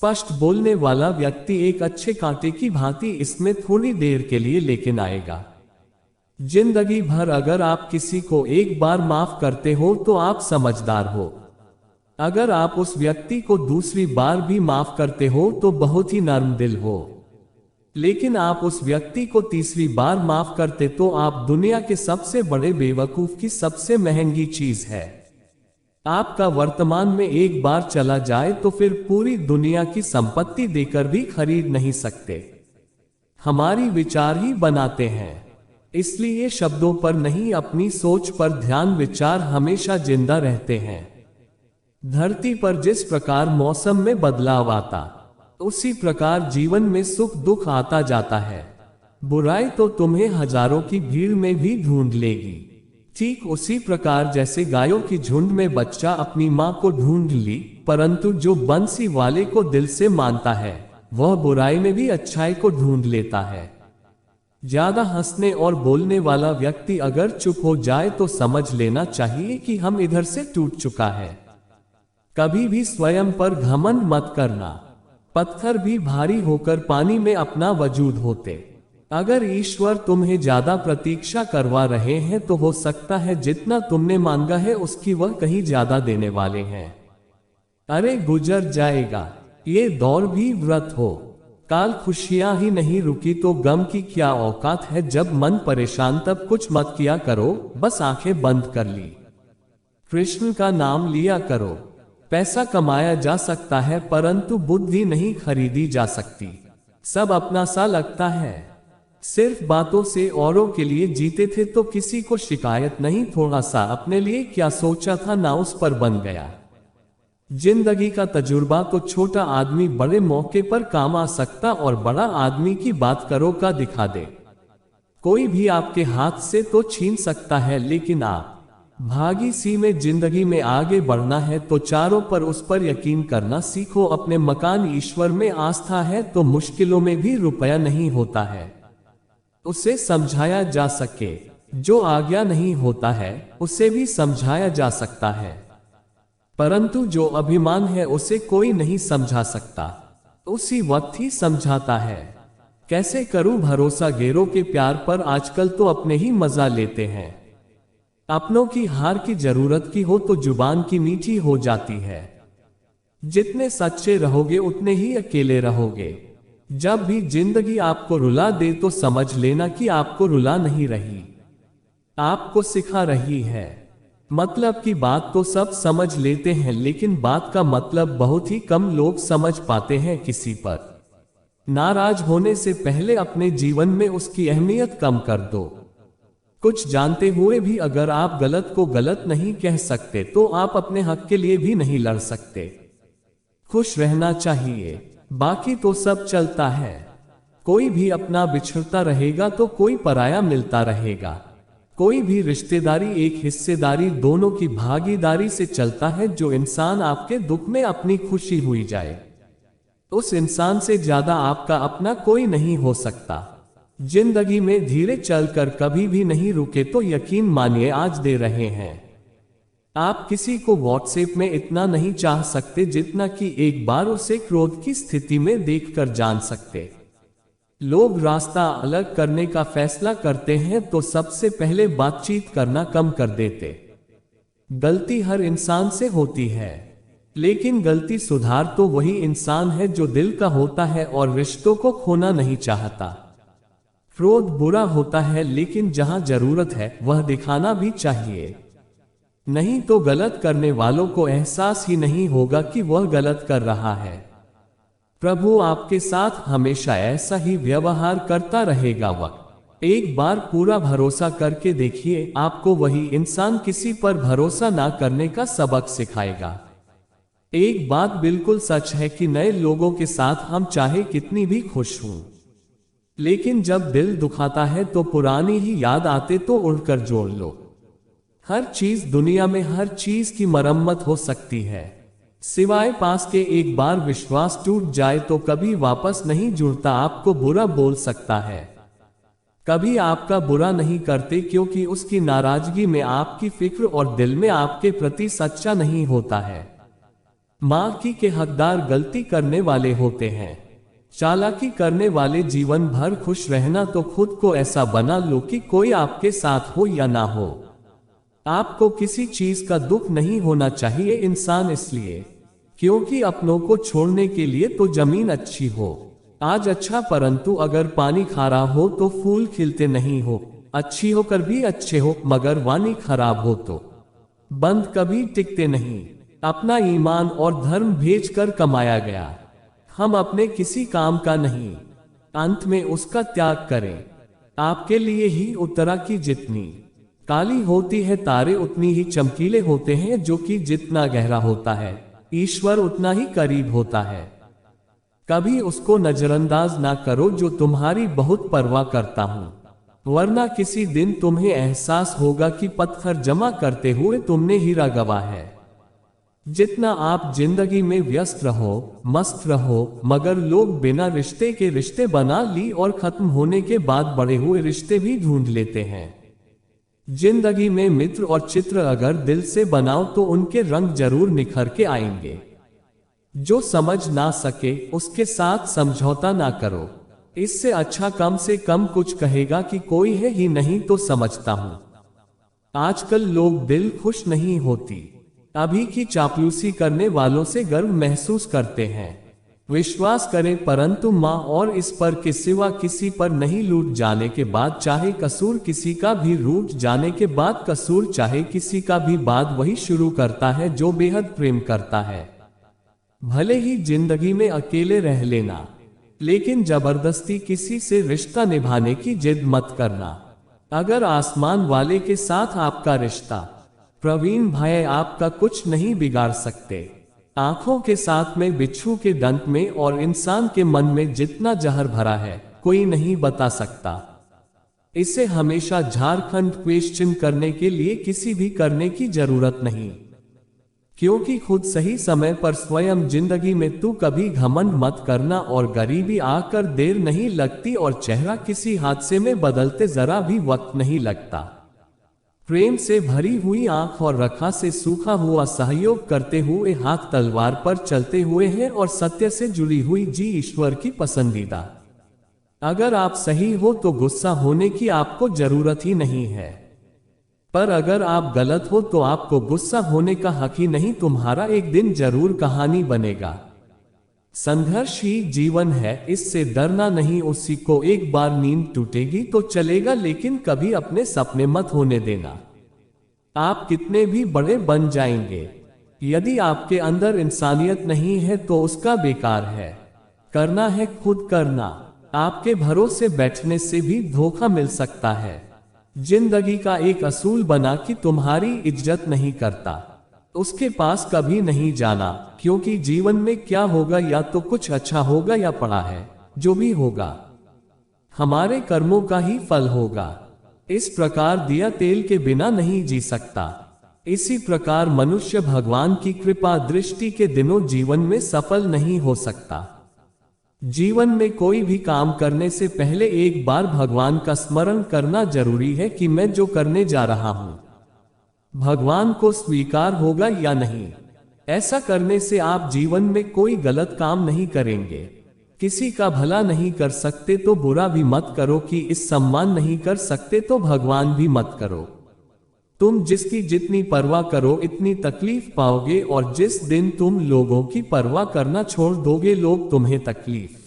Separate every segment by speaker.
Speaker 1: स्पष्ट बोलने वाला व्यक्ति एक अच्छे कांटे की भांति इसमें थोड़ी देर के लिए लेकिन आएगा। जिंदगी भर अगर आप किसी को एक बार माफ करते हो तो आप समझदार हो। अगर आप उस व्यक्ति को दूसरी बार भी माफ करते हो तो बहुत ही नर्म दिल हो। लेकिन आप उस व्यक्ति को तीसरी बार माफ करते तो आप दुनिया के सबसे बड़े बेवकूफ की सबसे महंगी चीज है। आपका वर्तमान में एक बार चला जाए तो फिर पूरी दुनिया की संपत्ति देकर भी खरीद नहीं सकते। हमारी विचार ही बनाते हैं, इसलिए शब्दों पर नहीं अपनी सोच पर ध्यान, विचार हमेशा जिंदा रहते हैं। धरती पर जिस प्रकार मौसम में बदलाव आता, उसी प्रकार जीवन में सुख दुख आता जाता है। बुराई तो तुम्हें हजारों की भीड़ में भी ढूंढ लेगी। ठीक उसी प्रकार जैसे गायों की झुंड में बच्चा अपनी मां को ढूंढ ली, परंतु जो बंसी वाले को दिल से मानता है वह बुराई में भी अच्छाई को ढूंढ लेता है। ज्यादा हंसने और बोलने वाला व्यक्ति अगर चुप हो जाए तो समझ लेना चाहिए कि हम इधर से टूट चुका है। कभी भी स्वयं पर घमंड मत करना। पत्थर भी भारी होकर पानी में अपना वजूद होते। अगर ईश्वर तुम्हें ज्यादा प्रतीक्षा करवा रहे हैं तो हो सकता है जितना तुमने मांगा है उसकी वह कहीं ज्यादा देने वाले हैं। अरे गुजर जाएगा, ये दौर भी व्रत हो। काल खुशियां ही नहीं रुकी तो गम की क्या औकात है। जब मन परेशान तब कुछ मत किया करो, बस आंखें बंद कर ली। कृष्ण का नाम लिया करो। पैसा कमाया जा सकता है परंतु बुद्धि नहीं खरीदी जा सकती। सब अपना सा लगता है। सिर्फ बातों से औरों के लिए जीते थे तो किसी को शिकायत नहीं, थोड़ा सा अपने लिए क्या सोचा था ना उस पर बन गया। जिंदगी का तजुर्बा तो छोटा आदमी बड़े मौके पर काम आ सकता और बड़ा आदमी की बात करो का दिखा दे। कोई भी आपके हाथ से तो छीन सकता है, लेकिन आप भागी सी में जिंदगी में आगे बढ़ना है तो चारों पर उस पर यकीन करना सीखो। अपने मकान ईश्वर में आस्था है तो मुश्किलों में भी रुपया नहीं होता है उसे समझाया जा सके। जो आज्ञा नहीं होता है उसे भी समझाया जा सकता है, परंतु जो अभिमान है उसे कोई नहीं समझा सकता, उसी वक्त ही समझाता है। कैसे करूं भरोसा गैरों के प्यार पर, आजकल तो अपने ही मजा लेते हैं। अपनों की हार की जरूरत की हो तो जुबान की मीठी हो जाती है। जितने सच्चे रहोगे उतने ही अकेले रहोगे। जब भी जिंदगी आपको रुला दे तो समझ लेना कि आपको रुला नहीं रही, आपको सिखा रही है। मतलब की बात तो सब समझ लेते हैं, लेकिन बात का मतलब बहुत ही कम लोग समझ पाते हैं। किसी पर नाराज होने से पहले अपने जीवन में उसकी अहमियत कम कर दो। कुछ जानते हुए भी अगर आप गलत को गलत नहीं कह सकते तो आप अपने हक के लिए भी नहीं लड़ सकते। खुश रहना चाहिए, बाकी तो सब चलता है। कोई भी अपना बिछड़ता रहेगा तो कोई पराया मिलता रहेगा। कोई भी रिश्तेदारी एक हिस्सेदारी दोनों की भागीदारी से चलता है। जो इंसान आपके दुख में अपनी खुशी हुई जाए, उस इंसान से ज्यादा आपका अपना कोई नहीं हो सकता। जिंदगी में धीरे चलकर कभी भी नहीं रुके तो यकीन मानिए आज दे रहे हैं। आप किसी को व्हाट्सएप में इतना नहीं चाह सकते जितना कि एक बार उसे क्रोध की स्थिति में देखकर जान सकते। लोग रास्ता अलग करने का फैसला करते हैं तो सबसे पहले बातचीत करना कम कर देते। गलती हर इंसान से होती है, लेकिन गलती सुधार तो वही इंसान है जो दिल का होता है और रिश्तों को खोना नहीं चाहता। क्रोध बुरा होता है, लेकिन जहां जरूरत है वह दिखाना भी चाहिए, नहीं तो गलत करने वालों को एहसास ही नहीं होगा कि वह गलत कर रहा है। प्रभु आपके साथ हमेशा ऐसा ही व्यवहार करता रहेगा। वह एक बार पूरा भरोसा करके देखिए, आपको वही इंसान किसी पर भरोसा ना करने का सबक सिखाएगा। एक बात बिल्कुल सच है कि नए लोगों के साथ हम चाहे कितनी भी खुश हों, लेकिन जब दिल दुखाता है तो पुरानी ही याद आते तो उड़कर जोड़ लो। हर चीज दुनिया में हर चीज की मरम्मत हो सकती है, सिवाय पास के एक बार विश्वास टूट जाए तो कभी वापस नहीं जुड़ता। आपको बुरा बोल सकता है, कभी आपका बुरा नहीं करते क्योंकि उसकी नाराजगी में आपकी फिक्र और दिल में आपके प्रति सच्चा नहीं होता है। माँ की के हकदार गलती करने वाले होते हैं। चालाकी करने वाले जीवन भर खुश रहना, तो खुद को ऐसा बना लो कि कोई आपके साथ हो या ना हो, आपको किसी चीज का दुख नहीं होना चाहिए। इंसान इसलिए क्योंकि अपनों को छोड़ने के लिए तो जमीन अच्छी हो आज अच्छा, परंतु अगर पानी खारा हो तो फूल खिलते नहीं हो। अच्छी होकर भी अच्छे हो मगर वाणी खराब हो तो बंद कभी टिकते नहीं। अपना ईमान और धर्म भेजकर कमाया गया हम अपने किसी काम का नहीं, अंत में उसका त्याग करें। आपके लिए ही उत्तरा की जितनी काली होती है तारे उतनी ही चमकीले होते हैं, जो कि जितना गहरा होता है ईश्वर उतना ही करीब होता है। कभी उसको नजरअंदाज ना करो जो तुम्हारी बहुत परवाह करता हूं, वरना किसी दिन तुम्हें एहसास होगा कि पत्थर जमा करते हुए तुमने हीरा गवा है। जितना आप जिंदगी में व्यस्त रहो, मस्त रहो, मगर लोग बिना रिश्ते के रिश्ते बना ली और खत्म होने के बाद बड़े हुए रिश्ते भी ढूंढ लेते हैं। जिंदगी में मित्र और चित्र अगर दिल से बनाओ तो उनके रंग जरूर निखर के आएंगे। जो समझ ना सके उसके साथ समझौता ना करो, इससे अच्छा कम से कम कुछ कहेगा कि कोई है ही नहीं तो समझता हूं। आजकल लोग दिल खुश नहीं होती, अभी की चापलूसी करने वालों से गर्व महसूस करते हैं। विश्वास करें परंतु मां और इस पर के सिवा किसी पर नहीं। लूट जाने के बाद चाहे कसूर किसी का भी, रूठ जाने के बाद कसूर चाहे किसी का भी, बात वही शुरू करता है जो बेहद प्रेम करता है। भले ही जिंदगी में अकेले रह लेना, लेकिन जबरदस्ती किसी से रिश्ता निभाने की जिद मत करना। अगर आसमान वाले के साथ आपका रिश्ता, प्रवीण भाई आपका कुछ नहीं बिगाड़ सकते। आंखों के साथ में, बिच्छू के दंत में और इंसान के मन में जितना जहर भरा है कोई नहीं बता सकता। इसे हमेशा झारखंड क्वेश्चन करने के लिए किसी भी करने की जरूरत नहीं, क्योंकि खुद सही समय पर स्वयं जिंदगी में तू कभी घमंड मत करना। और गरीबी आकर देर नहीं लगती और चेहरा किसी हादसे में बदलते जरा भी वक्त नहीं लगता। प्रेम से भरी हुई आंख और रखा से सूखा हुआ सहयोग करते हुए हाथ तलवार पर चलते हुए हैं और सत्य से जुड़ी हुई जी ईश्वर की पसंदीदा। अगर आप सही हो तो गुस्सा होने की आपको जरूरत ही नहीं है, पर अगर आप गलत हो तो आपको गुस्सा होने का हक ही नहीं। तुम्हारा एक दिन जरूर कहानी बनेगा। संघर्ष ही जीवन है, इससे डरना नहीं। उसी को एक बार नींद टूटेगी तो चलेगा, लेकिन कभी अपने सपने मत होने देना। आप कितने भी बड़े बन जाएंगे, यदि आपके अंदर इंसानियत नहीं है तो उसका बेकार है। करना है खुद करना, आपके भरोसे बैठने से भी धोखा मिल सकता है। जिंदगी का एक असूल बना कि तुम्हारी इज्जत नहीं करता, उसके पास कभी नहीं जाना, क्योंकि जीवन में क्या होगा या तो कुछ अच्छा होगा या पड़ा है जो भी होगा हमारे कर्मों का ही फल होगा। इस प्रकार दिया तेल के बिना नहीं जी सकता। इसी प्रकार मनुष्य भगवान की कृपा दृष्टि के दिनों जीवन में सफल नहीं हो सकता। जीवन में कोई भी काम करने से पहले एक बार भगवान का स्मरण करना जरूरी है कि मैं जो करने जा रहा हूं भगवान को स्वीकार होगा या नहीं। ऐसा करने से आप जीवन में कोई गलत काम नहीं करेंगे। किसी का भला नहीं कर सकते तो बुरा भी मत करो, कि इस सम्मान नहीं कर सकते तो भगवान भी मत करो। तुम जिसकी जितनी परवाह करो इतनी तकलीफ पाओगे, और जिस दिन तुम लोगों की परवाह करना छोड़ दोगे लोग तुम्हें तकलीफ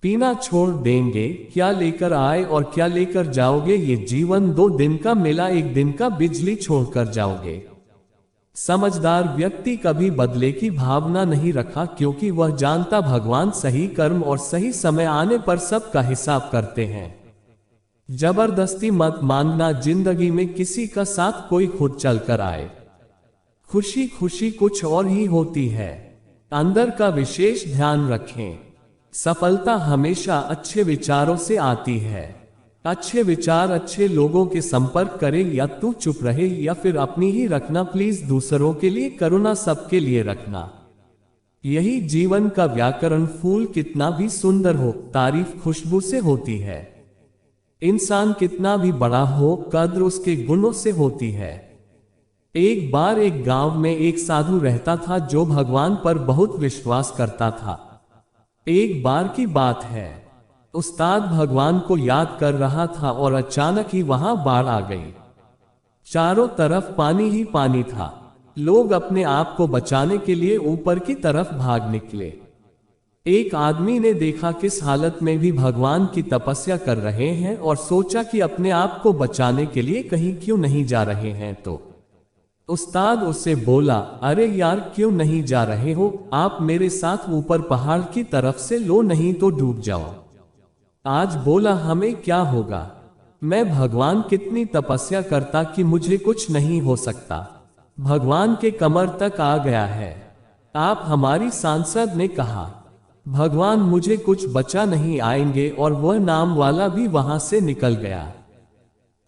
Speaker 1: पीना छोड़ देंगे। क्या लेकर आए और क्या लेकर जाओगे, ये जीवन 2 दिन का मेला, 1 दिन का बिजली छोड़कर जाओगे। समझदार व्यक्ति कभी बदले की भावना नहीं रखा, क्योंकि वह जानता भगवान सही कर्म और सही समय आने पर सबका हिसाब करते हैं। जबरदस्ती मत मांगना जिंदगी में किसी का साथ, कोई खुद चलकर आए। खुशी खुशी कुछ और ही होती है, अंदर का विशेष ध्यान रखें। सफलता हमेशा अच्छे विचारों से आती है। अच्छे विचार अच्छे लोगों के संपर्क करें, या तू चुप रहे या फिर अपनी ही रखना। प्लीज दूसरों के लिए करुणा सबके लिए रखना। यही जीवन का व्याकरण। फूल कितना भी सुंदर हो, तारीफ खुशबू से होती है। इंसान कितना भी बड़ा हो, कद्र उसके गुणों से होती है। एक बार एक गांव में एक साधु रहता था जो भगवान पर बहुत विश्वास करता था। एक बार की बात है, उस्ताद भगवान को याद कर रहा था और अचानक ही वहां बाढ़ आ गई। चारों तरफ पानी ही पानी था। लोग अपने आप को बचाने के लिए ऊपर की तरफ भाग निकले। एक आदमी ने देखा किस हालत में भी भगवान की तपस्या कर रहे हैं और सोचा कि अपने आप को बचाने के लिए कहीं क्यों नहीं जा रहे हैं। तो उस्ताद उससे बोला, अरे यार क्यों नहीं जा रहे हो, आप मेरे साथ ऊपर पहाड़ की तरफ से लो, नहीं तो डूब जाओ। आज बोला, हमें क्या होगा, मैं भगवान कितनी तपस्या करता कि मुझे कुछ नहीं हो सकता, भगवान के कमर तक आ गया है। आप हमारी सांसद ने कहा, भगवान मुझे कुछ बचा नहीं आएंगे, और वह नाम वाला भी वहां से निकल गया।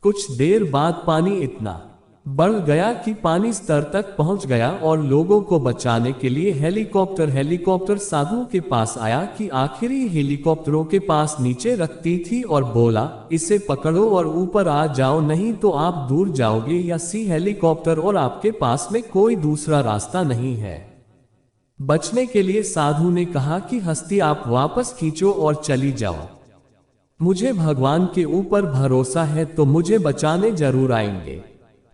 Speaker 1: कुछ देर बाद पानी इतना बढ़ गया कि पानी स्तर तक पहुंच गया और लोगों को बचाने के लिए हेलीकॉप्टर साधु के पास आया कि आखिरी हेलीकॉप्टरों के पास नीचे रखती थी और बोला, इसे पकड़ो और ऊपर आ जाओ, नहीं तो आप दूर जाओगे या सी हेलीकॉप्टर और आपके पास में कोई दूसरा रास्ता नहीं है। बचने के लिए साधु ने कहा कि हस्ती आप वापस खींचो और चली जाओ, मुझे भगवान के ऊपर भरोसा है तो मुझे बचाने जरूर आएंगे।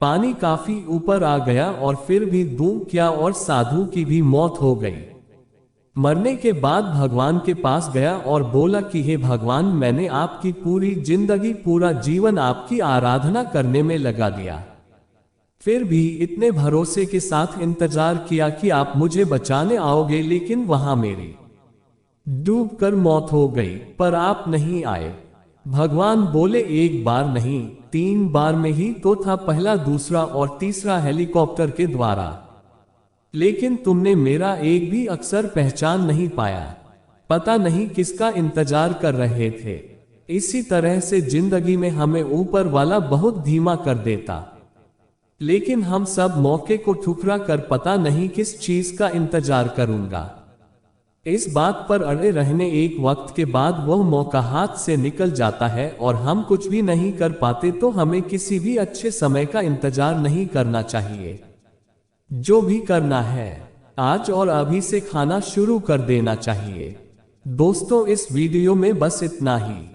Speaker 1: पानी काफी ऊपर आ गया और फिर भी दूं क्या, और साधु की भी मौत हो गई। मरने के बाद भगवान के पास गया और बोला कि हे भगवान, मैंने आपकी पूरी जिंदगी, पूरा जीवन आपकी आराधना करने में लगा दिया, फिर भी इतने भरोसे के साथ इंतजार किया कि आप मुझे बचाने आओगे, लेकिन वहां मेरी डूबकर मौत हो गई, पर आप नहीं आए। भगवान बोले, एक बार नहीं 3 बार में ही तो था, पहला, दूसरा और तीसरा हेलीकॉप्टर के द्वारा, लेकिन तुमने मेरा एक भी अक्षर पहचान नहीं पाया, पता नहीं किसका इंतजार कर रहे थे। इसी तरह से जिंदगी में हमें ऊपर वाला बहुत धीमा कर देता, लेकिन हम सब मौके को ठुकरा कर पता नहीं किस चीज का इंतजार करूंगा। इस बात पर अड़े रहने एक वक्त के बाद वह मौका हाथ से निकल जाता है और हम कुछ भी नहीं कर पाते, तो हमें किसी भी अच्छे समय का इंतजार नहीं करना चाहिए। जो भी करना है आज और अभी से खाना शुरू कर देना चाहिए। दोस्तों, इस वीडियो में बस इतना ही।